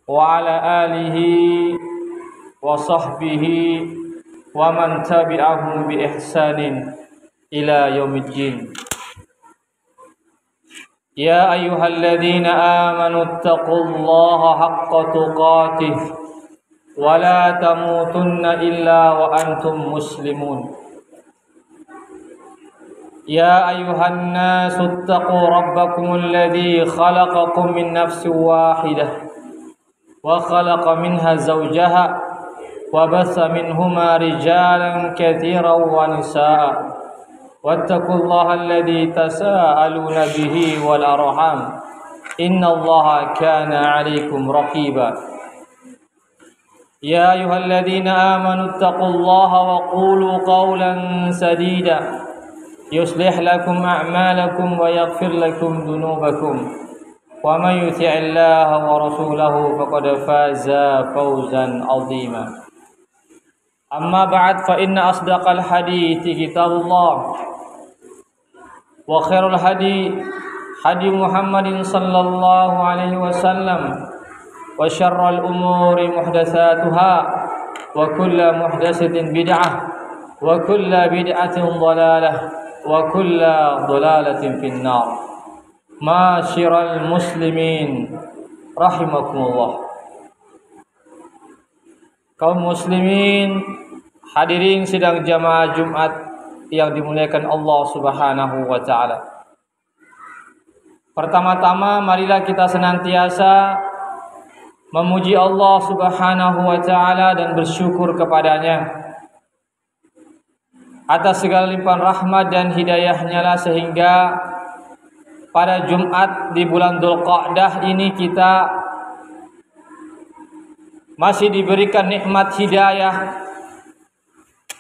wa ala alihi wa sahbihi wa man tabi'ahum bi ihsanin ila yaumiddin. Ya ayyuhalladzina amanu taqullaha haqqa tuqatih wa la tamutunna illa wa antum muslimun. يا أيها الناس اتقوا ربكم الذي خلقكم من نفس واحدة وخلق منها زوجها وبث منهما رجالا كثيرا ونساء واتقوا الله الذي تساءلون به والأرحام إن الله كان عليكم رقيبا يا أيها الذين آمنوا اتقوا الله وقولوا قولا سديدا يصلح لكم أعمالكم ويغفر لكم ذنوبكم ومن يطع الله ورسوله فقد فاز فوزا عظيما. أما بعد فإن أصدق الحديث كتاب الله وخير الهدي هدي محمد صلى الله عليه وسلم وشر الأمور محدثاتها وكل محدثة بدعة وكل بدعة ضلالة wa kulla dhalalatin finnar. Masyiral muslimin rahimakumullah. Kaum muslimin hadirin sidang jamaah Jumat yang dimuliakan Allah Subhanahu wa taala. Pertama-tama marilah kita senantiasa memuji Allah Subhanahu wa taala dan bersyukur kepadanya atas segala limpahan rahmat dan hidayahnya lah sehingga pada Jumat di bulan Dzulqa'dah ini kita masih diberikan nikmat hidayah,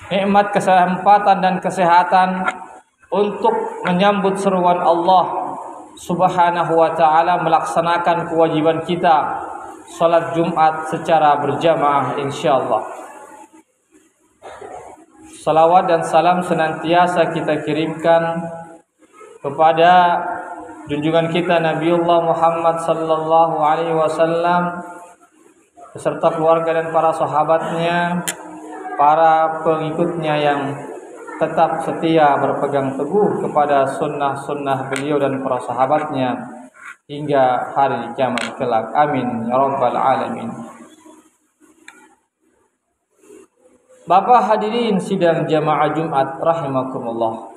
nikmat kesempatan dan kesehatan untuk menyambut seruan Allah Subhanahu wa taala melaksanakan kewajiban kita salat Jumat secara berjamaah insyaallah. Salawat dan salam senantiasa kita kirimkan kepada junjungan kita Nabiullah Muhammad sallallahu alaihi wasallam beserta keluarga dan para sahabatnya, para pengikutnya yang tetap setia berpegang teguh kepada sunnah-sunnah beliau dan para sahabatnya hingga hari kiamat kelak. Amin ya rabbal alamin. Bapak hadirin sidang jamaah Jumat rahimakumullah.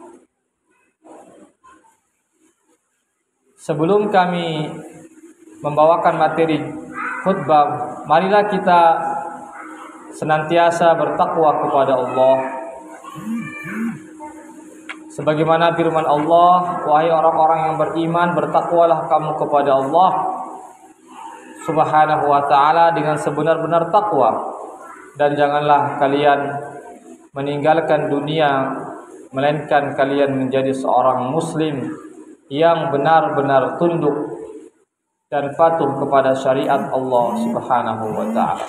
Sebelum kami membawakan materi khutbah, marilah kita senantiasa bertakwa kepada Allah. Sebagaimana firman Allah, wahai orang-orang yang beriman, bertakwalah kamu kepada Allah Subhanahu wa taala dengan sebenar-benar takwa. Dan janganlah kalian meninggalkan dunia, melainkan kalian menjadi seorang muslim yang benar-benar tunduk dan patuh kepada syariat Allah Subhanahu wa ta'ala.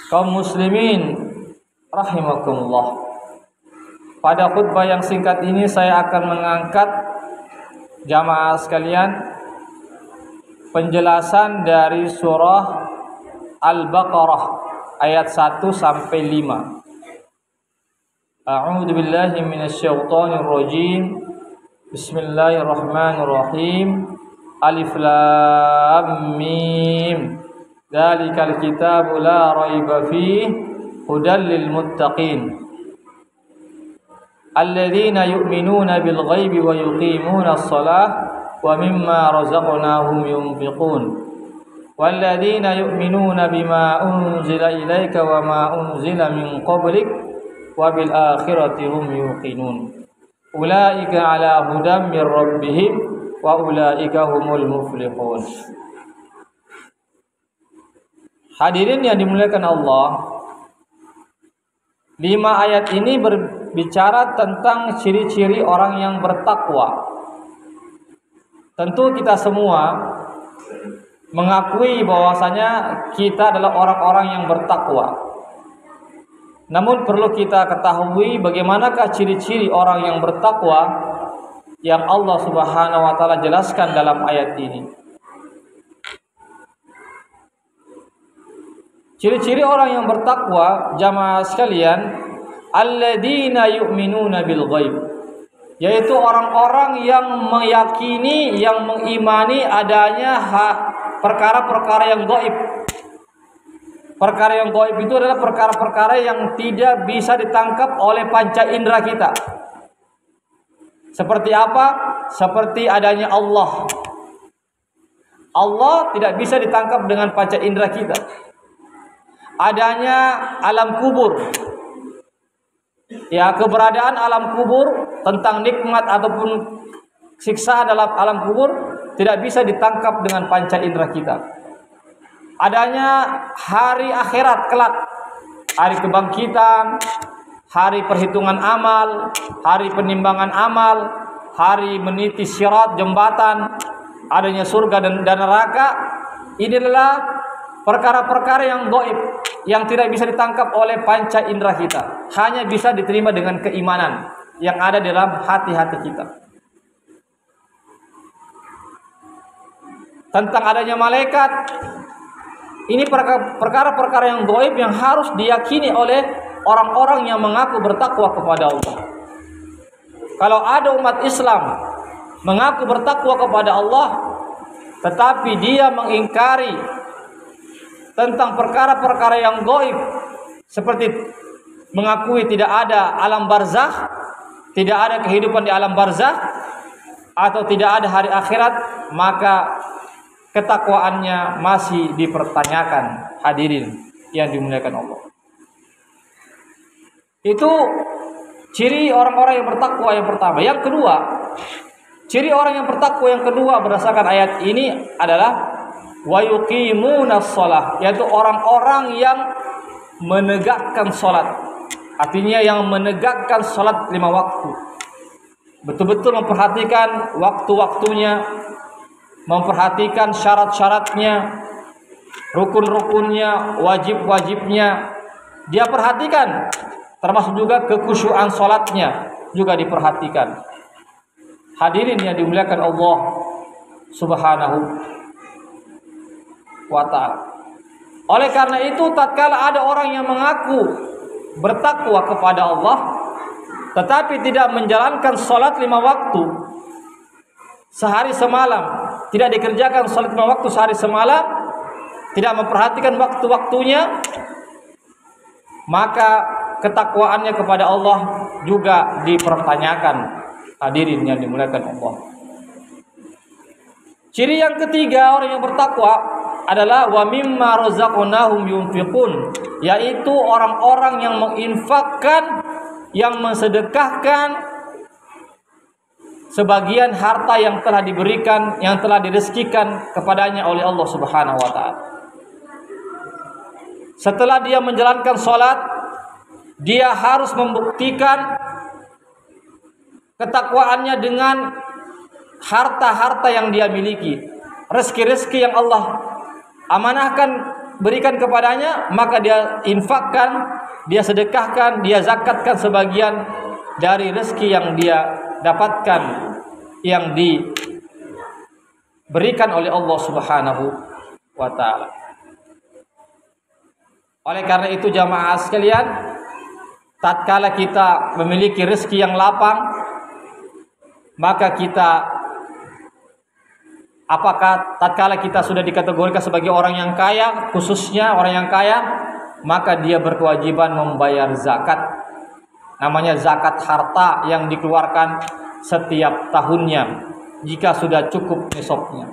Kaum muslimin rahimakumullah, pada khutbah yang singkat ini saya akan mengangkat jamaah sekalian penjelasan dari surah Al-Baqarah ayat 1 sampai 5. A'udzu billahi minasyaitonir rajim. Bismillahirrahmanirrahim. Alif lam mim. Dzalikal kitabu la raiba fihi hudal lil muttaqin. Alladzina yu'minuna bil ghaibi wa yuqimuna as-salata wa mimma razaqnahum yunfiqun. وَالَّذِينَ يُؤْمِنُونَ بِمَا أُنْزِلَ إِلَيْكَ وَمَا أُنْزِلَ مِنْ قَبْلِكَ وَبِالْآخِرَةِ هُمْ يُوقِنُونَ أُولَئِكَ عَلَى هُدًى مِنْ رَبِّهِمْ وَأُولَئِكَ هُمُ الْمُفْلِحُونَ. Hadirin yang dimuliakan Allah, 5 ayat ini berbicara tentang ciri-ciri orang yang bertakwa. Tentu kita semua mengakui bahwasanya kita adalah orang-orang yang bertakwa. Namun perlu kita ketahui bagaimanakah ciri-ciri orang yang bertakwa yang Allah Subhanahu wa taala jelaskan dalam ayat ini. Ciri-ciri orang yang bertakwa, jamaah sekalian, alladzina yu'minuna bil ghaib, yaitu orang-orang yang meyakini, yang mengimani adanya perkara-perkara yang gaib. Perkara yang gaib itu adalah perkara-perkara yang tidak bisa ditangkap oleh panca indera kita. Seperti apa? Seperti adanya Allah. Allah tidak bisa ditangkap dengan panca indera kita. Adanya alam kubur. Ya, keberadaan alam kubur, tentang nikmat ataupun siksa dalam alam kubur tidak bisa ditangkap dengan panca indera kita. Adanya hari akhirat kelak, hari kebangkitan, hari perhitungan amal, hari penimbangan amal, hari meniti sirat jembatan, adanya surga dan neraka. Ini adalah perkara-perkara yang gaib, yang tidak bisa ditangkap oleh panca indera kita, hanya bisa diterima dengan keimanan yang ada dalam hati-hati kita. Tentang adanya malaikat, ini perkara-perkara yang gaib yang harus diyakini oleh orang-orang yang mengaku bertakwa kepada Allah. Kalau ada umat Islam mengaku bertakwa kepada Allah, tetapi dia mengingkari tentang perkara-perkara yang gaib, seperti mengakui tidak ada alam barzakh, tidak ada kehidupan di alam barzakh, atau tidak ada hari akhirat, maka ketakwaannya masih dipertanyakan. Hadirin yang dimuliakan Allah, itu ciri orang-orang yang bertakwa yang pertama. Yang kedua, ciri orang yang bertakwa yang kedua berdasarkan ayat ini adalah wa yuqimunas shalah, yaitu orang-orang yang menegakkan salat. Artinya yang menegakkan salat 5 waktu. Betul-betul memperhatikan waktu-waktunya, memperhatikan syarat-syaratnya, rukun-rukunnya, wajib-wajibnya. Dia perhatikan, termasuk juga kekhusyuan salatnya juga diperhatikan. Hadirin yang dimuliakan Allah Subhanahu wa ta'ala. Oleh karena itu, tatkala ada orang yang mengaku bertakwa kepada Allah tetapi tidak menjalankan salat 5 waktu sehari semalam, tidak dikerjakan salat 5 waktu sehari semalam, tidak memperhatikan waktu-waktunya, maka ketakwaannya kepada Allah juga dipertanyakan. Hadirin yang dimuliakan Allah. Ciri yang ketiga orang yang bertakwa adalah wa mimma razaqnahum yunfiqun, yaitu orang-orang yang menginfakkan, yang mensedekahkan sebagian harta yang telah diberikan, yang telah direzekikan kepadanya oleh Allah Subhanahu wa taala. Setelah dia menjalankan salat, dia harus membuktikan ketakwaannya dengan harta-harta yang dia miliki, rezeki-rezeki yang Allah amanahkan berikan kepadanya, maka dia infakkan, dia sedekahkan, dia zakatkan sebagian dari rezeki yang dia dapatkan, yang diberikan oleh Allah Subhanahu wa ta'ala. Oleh karena itu jamaah sekalian, tatkala kita memiliki rezeki yang lapang, maka kita, apakah tatkala kita sudah dikategorikan sebagai orang yang kaya, khususnya orang yang kaya, maka dia berkewajiban membayar zakat. Namanya zakat harta yang dikeluarkan setiap tahunnya jika sudah cukup nisabnya.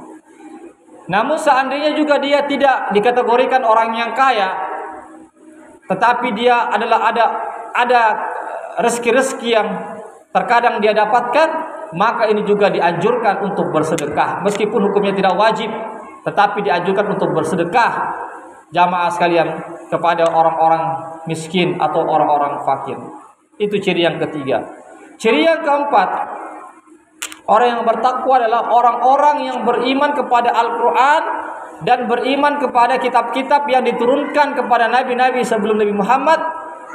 Namun seandainya juga dia tidak dikategorikan orang yang kaya, tetapi dia adalah ada rezeki-rezeki yang terkadang dia dapatkan, maka ini juga dianjurkan untuk bersedekah. Meskipun hukumnya tidak wajib, tetapi dianjurkan untuk bersedekah, jamaah sekalian, kepada orang-orang miskin atau orang-orang fakir. Itu ciri yang ketiga. Ciri yang keempat, orang yang bertakwa adalah orang-orang yang beriman kepada Al-Quran dan beriman kepada kitab-kitab yang diturunkan kepada nabi-nabi sebelum Nabi Muhammad,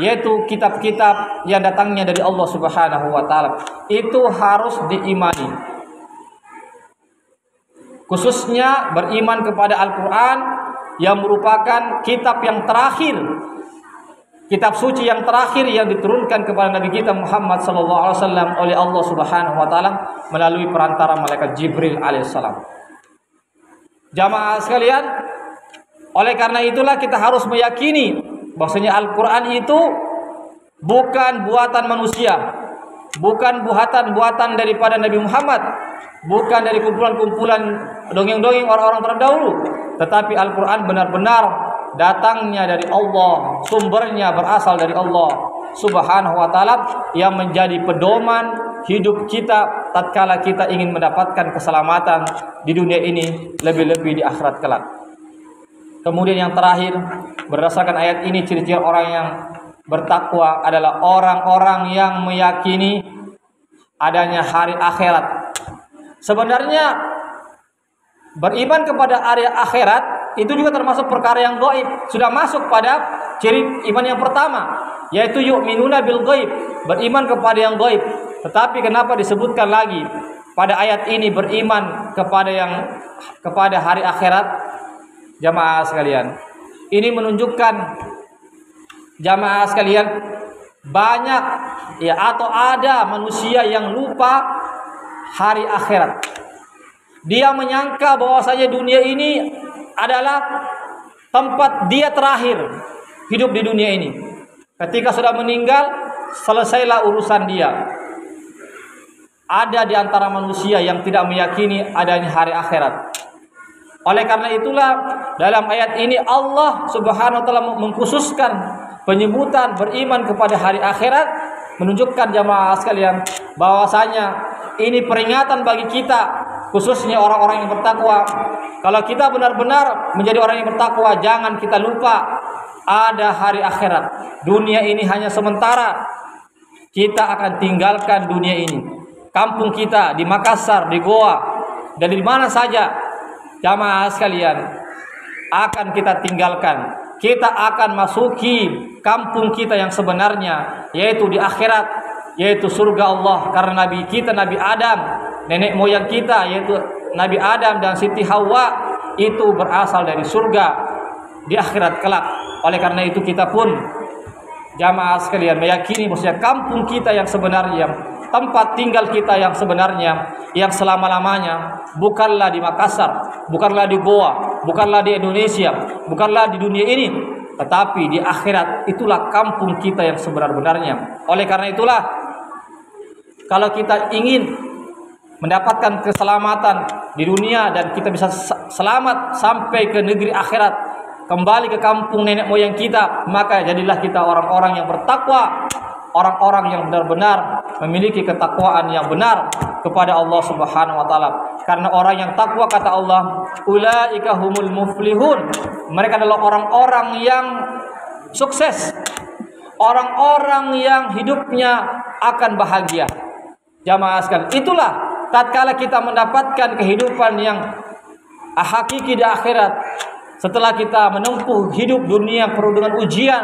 yaitu kitab-kitab yang datangnya dari Allah Subhanahu wa ta'ala. Itu harus diimani. Khususnya beriman kepada Al-Quran yang merupakan kitab yang terakhir, kitab suci yang terakhir yang diturunkan kepada Nabi kita Muhammad sallallahu alaihi wasallam oleh Allah Subhanahu wa taala melalui perantara malaikat Jibril alaihissalam. Jamaah sekalian, oleh karena itulah kita harus meyakini bahwasanya Al-Qur'an itu bukan buatan manusia, bukan buatan daripada Nabi Muhammad, bukan dari kumpulan-kumpulan dongeng-dongeng orang-orang terdahulu, tetapi Al-Qur'an benar-benar datangnya dari Allah, sumbernya berasal dari Allah Subhanahu wa taala yang menjadi pedoman hidup kita tatkala kita ingin mendapatkan keselamatan di dunia ini, lebih-lebih di akhirat kelak. Kemudian yang terakhir, berdasarkan ayat ini ciri-ciri orang yang bertakwa adalah orang-orang yang meyakini adanya hari akhirat. Sebenarnya beriman kepada hari akhirat itu juga termasuk perkara yang gaib, sudah masuk pada ciri iman yang pertama, yaitu yu'minuna bil gaib, beriman kepada yang gaib. Tetapi kenapa disebutkan lagi pada ayat ini beriman kepada hari akhirat? Jamaah sekalian, ini menunjukkan jamaah sekalian banyak ya atau ada manusia yang lupa hari akhirat. Dia menyangka bahwasanya dunia ini adalah tempat dia terakhir hidup di dunia ini. Ketika sudah meninggal, selesailah urusan dia. Ada di antara manusia yang tidak meyakini adanya hari akhirat. Oleh karena itulah dalam ayat ini Allah Subhanahu wa taala mengkhususkan penyebutan beriman kepada hari akhirat, menunjukkan jamaah sekalian bahwasanya ini peringatan bagi kita, khususnya orang-orang yang bertakwa. Kalau kita benar-benar menjadi orang yang bertakwa, jangan kita lupa ada hari akhirat. Dunia ini hanya sementara. Kita akan tinggalkan dunia ini. Kampung kita di Makassar, di Goa, dan di mana saja jamaah sekalian akan kita tinggalkan. Kita akan masuki kampung kita yang sebenarnya, yaitu di akhirat, yaitu surga Allah. Karena Nabi kita, Nabi Adam, nenek moyang kita, yaitu Nabi Adam dan Siti Hawa, itu berasal dari surga di akhirat kelak. Oleh karena itu kita pun jamaah sekalian meyakini bahwa kampung kita yang sebenarnya, tempat tinggal kita yang sebenarnya, yang selama-lamanya bukanlah di Makassar, bukanlah di Goa, bukanlah di Indonesia, bukanlah di dunia ini, tetapi di akhirat. Itulah kampung kita yang sebenar-benarnya. Oleh karena itulah, kalau kita ingin mendapatkan keselamatan di dunia dan kita bisa selamat sampai ke negeri akhirat, kembali ke kampung nenek moyang kita, maka jadilah kita orang-orang yang bertakwa, orang-orang yang benar-benar memiliki ketakwaan yang benar kepada Allah Subhanahu wa taala. Karena orang yang takwa, kata Allah, ulaika humul muflihun, mereka adalah orang-orang yang sukses, orang-orang yang hidupnya akan bahagia. Jamaah sekalian, itulah tatkala kita mendapatkan kehidupan yang hakiki di akhirat. Setelah kita menempuh hidup dunia penuh dengan ujian,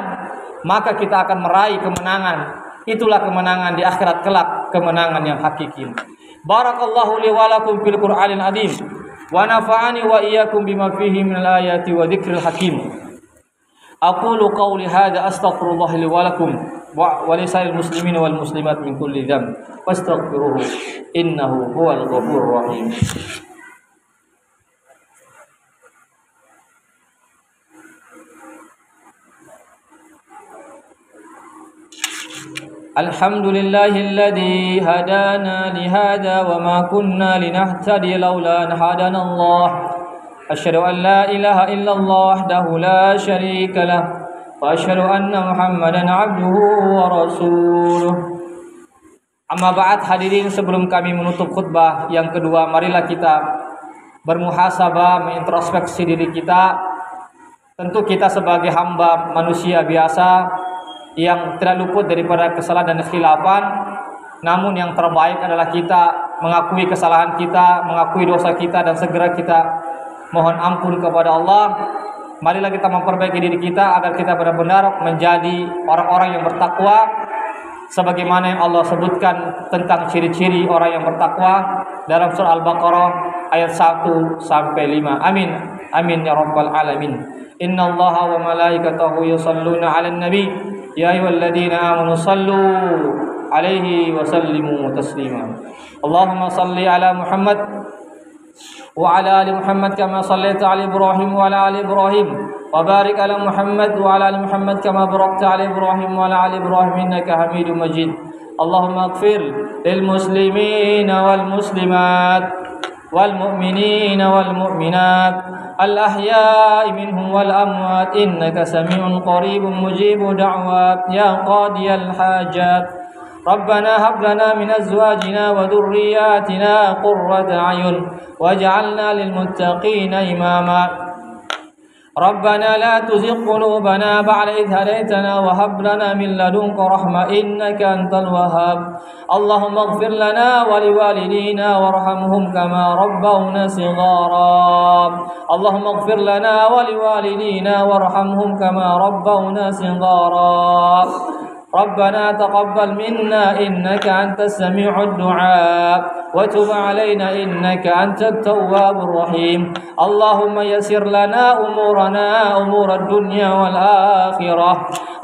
maka kita akan meraih kemenangan. Itulah kemenangan di akhirat kelak, kemenangan yang hakiki. Barakallahu li wa lakum fil Qur'anil azim wa nafa'ani wa iyyakum bima fihi minal ayati wa dzikril hakim. Aqulu qawli hadza astaghfirullah li wa lakum wa lisa'il muslimin wal muslimat min kulli dzamb fastaghfiruhu innahu huwal ghafurur rahim. Alhamdulillahilladzi hadana li hadza wa ma kunna linahtadiya laula an hadana Allah. Asyhadu an la ilaha illallah wahdahu la syarika lah wa asyhadu anna Muhammadan abduhu wa rasuluh. Amma ba'd, hadirin, sebelum kami menutup khutbah yang kedua, marilah kita bermuhasabah, mengintrospeksi diri kita. Tentu kita sebagai hamba manusia biasa yang tidak luput daripada kesalahan dan kekhilafan, namun yang terbaik adalah kita mengakui kesalahan kita, mengakui dosa kita, dan segera kita mohon ampun kepada Allah. Marilah kita memperbaiki diri kita agar kita benar-benar menjadi orang-orang yang bertakwa, sebagaimana yang Allah sebutkan tentang ciri-ciri orang yang bertakwa dalam surah Al-Baqarah ayat 1 sampai 5. Amin. Amin ya rabbal alamin. innallaha wa malaikatahu yusalluna 'alan nabi ya ayyuhalladzina amanu sallu 'alaihi wa sallimu taslima. Allahumma salli 'ala Muhammad wa 'ala ali Muhammad kama shallaita 'ala Ibrahim wa 'ala ali Ibrahim wa barik 'ala Muhammad wa 'ala ali Muhammad kama barakta 'ala Ibrahim wa 'ala ali Ibrahim innaka Hamidum Majid. Allahumma ighfir lil muslimina wal muslimat والمؤمنين والمؤمنات الأحياء منهم والأموات إنك سميع قريب مجيب دعوات يا قاضي الحاجات. ربنا هب لنا من أزواجنا وذرياتنا قرة أعين واجعلنا للمتقين إماما. ربنا لا تزغ قلوبنا بعد إذ هديتنا وهب لنا من لدنك رحمة إنك أنت الوهاب. اللهم اغفر لنا ولوالدينا وارحمهم كما ربونا صغارا. اللهم اغفر لنا ولوالدينا وارحمهم كما ربونا صغارا. ربنا تقبل منا إنك أنت السميع الدعاء وتب علينا إنك أنت التواب الرحيم. اللهم يسر لنا أمورنا أمور الدنيا والآخرة.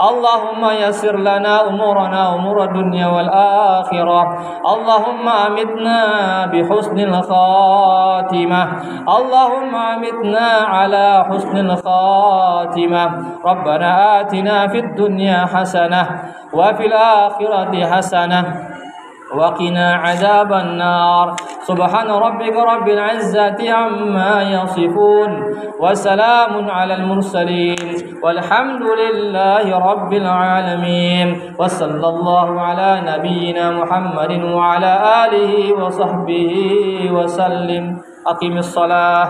اللهم يسر لنا أمورنا أمور الدنيا والآخرة. اللهم أمتنا بحسن الخاتمة. اللهم أمتنا على حسن الخاتمة. ربنا آتنا في الدنيا حسنة وفي الآخرة حسنة وقنا عذاب النار. سبحان ربك رب العزة عما يصفون وسلام على المرسلين والحمد لله رب العالمين. وصلى الله على نبينا محمد وعلى آله وصحبه وسلم. أقم الصلاة.